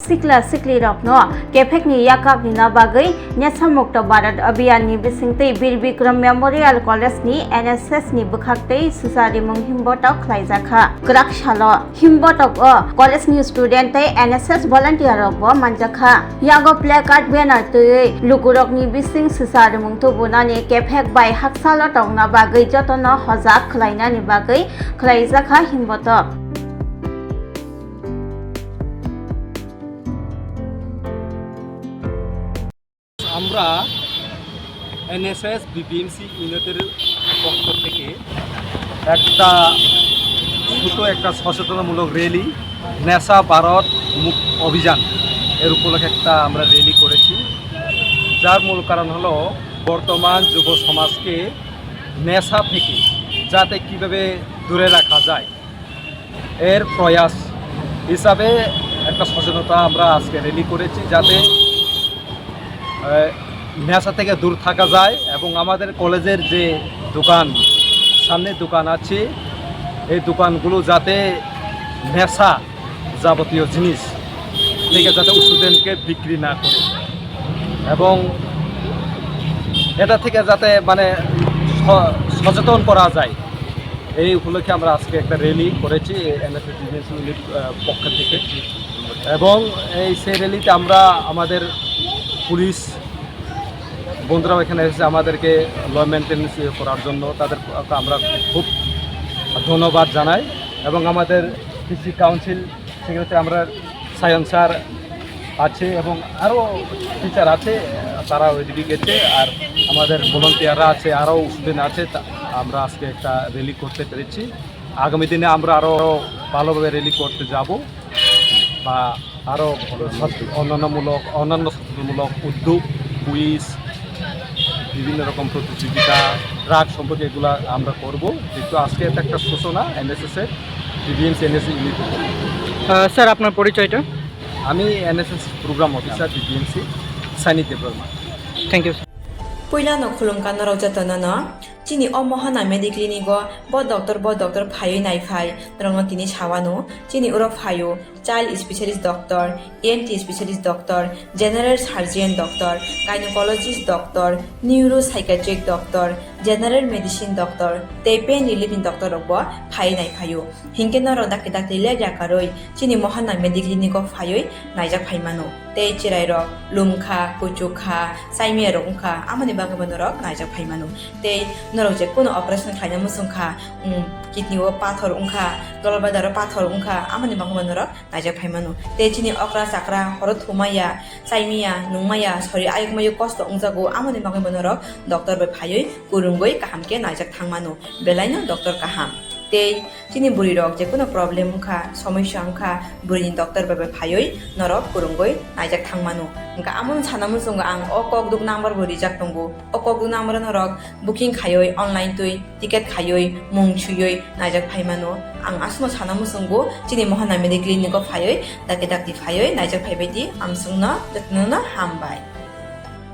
Sikla sikli rokno Kephek ni yakap ni nabagai Nyasamukta Bharat Abhiyan ni bisingtei Bir Bikram Memorial College ni NSS ni bukhaktei Sicharimung Himbotok khlaijaka Krak shalo Himbotok college ni student tei NSS volunteer rok bo manjakha yago placard banner tei lukurok ni bising Sicharimung tubunani Kephek bai haksalo tongna bagai jotono hojak khlainani bagai khlaijaka Himbotok আমরা NSS BBMC ইউনিটের পক্ষ থেকে একটা সচেতনমূলক rally নেশা ভারত মুক্ত অভিযান এর উপলক্ষে একটা আমরা র্যালি করেছি যার মূল কারণ হলো বর্তমান যুব সমাজকে নেশা থেকে যাতে কিভাবে দূরে রাখা যায় এর প্রয়াস হিসাবে একটা সচেতনতা আমরা আজকে র্যালি করেছি যাতে নেশা থেকে দূর থাকা যায় এবং আমাদের কলেজের যে সামনে দোকান আছে এই দোকানগুলো যাতে নেশা যাবতীয় জিনিস থেকে যাতে স্টুডেন্টকে বিক্রি না করে এবং এটা থেকে যাতে মানে সচেতন করা যায় এই উপলক্ষে আমরা আজকে একটা র্যালি করেছি এনএসএস ইউনিট পক্ষ থেকে এবং সেই র্যালিতে আমরা আমাদের পুলিশ বন্ধুরাও এখানে এসেছে আমাদেরকে ল মেনটেন্যান্স করার জন্য তাদের আমরা খুব ধন্যবাদ জানাই এবং আমাদের কৃষি কাউন্সিল সেক্ষেত্রে আমরা সায়ন স্যার আছে এবং আরও টিচার আছে তারা ওইদিকে গেছে আর আমাদের ভলান্টিয়াররা আছে আরও স্টুডেন্ট আছে আমরা আজকে একটা র্যালি করতে পেরেছি আগামী দিনে আমরা আরও ভালোভাবে র্যালি করতে যাব বা আরও অন্যান্য সচেতনমূলক উদ্যোগ কুইজ বিভিন্ন রকম প্রতিযোগিতা ড্রাগ সম্পর্কে এগুলো আমরা করব যেহেতু আজকে এটা একটা সূচনা এনএসএসের বিবিএমসি এনএসএস ইউনিট স্যার আপনার পরিচয়টা আমি NSS programme officer BBMC Saini Debbarma thank you Puilano khulungkan rojatana chini o mohana mediclinigo bo doctor phayo nai phai rongno tini sawano chini uro phayo child specialist doctor ENT specialist doctor general surgeon doctor gynecologist doctor neuropsychiatric doctor general medicine doctor te pain relieving doctor bo phai nai phayo hingke noro dakte dakte le jakaroi chini mohana mediclinigo phayo naijak phaimano te chirai rok lumkha kuchukha saimia rokha amani bagabano rok naijak phaimano te norok je kono operation khlaina musungkha kidney o pathor ungkha dolbadar pathor ungkha amani bagabano rok naijak phaimano te chini okra sakra horo thumaya saimia nungmaya sori ayukmayu kosto ungjago amani bagabano rok doctor be phayoi kurungoi kahamke naijak thangmano belaino doctor kaham tei chini buri rok je kono problem ungkha samasya ungkha burini doctor be phayoi norok kurungoi naijak thangmano engka amon sanamun sunga ang okok duk number buri jak tongo okok duk number norok booking khayoi online tui ticket khayoi mung chuyoi naijak phaimano ang asmo sanamun sungo chini mohana medical clinic phayoi dakti phayoi naijak phaibedi amsungna jatnona hambai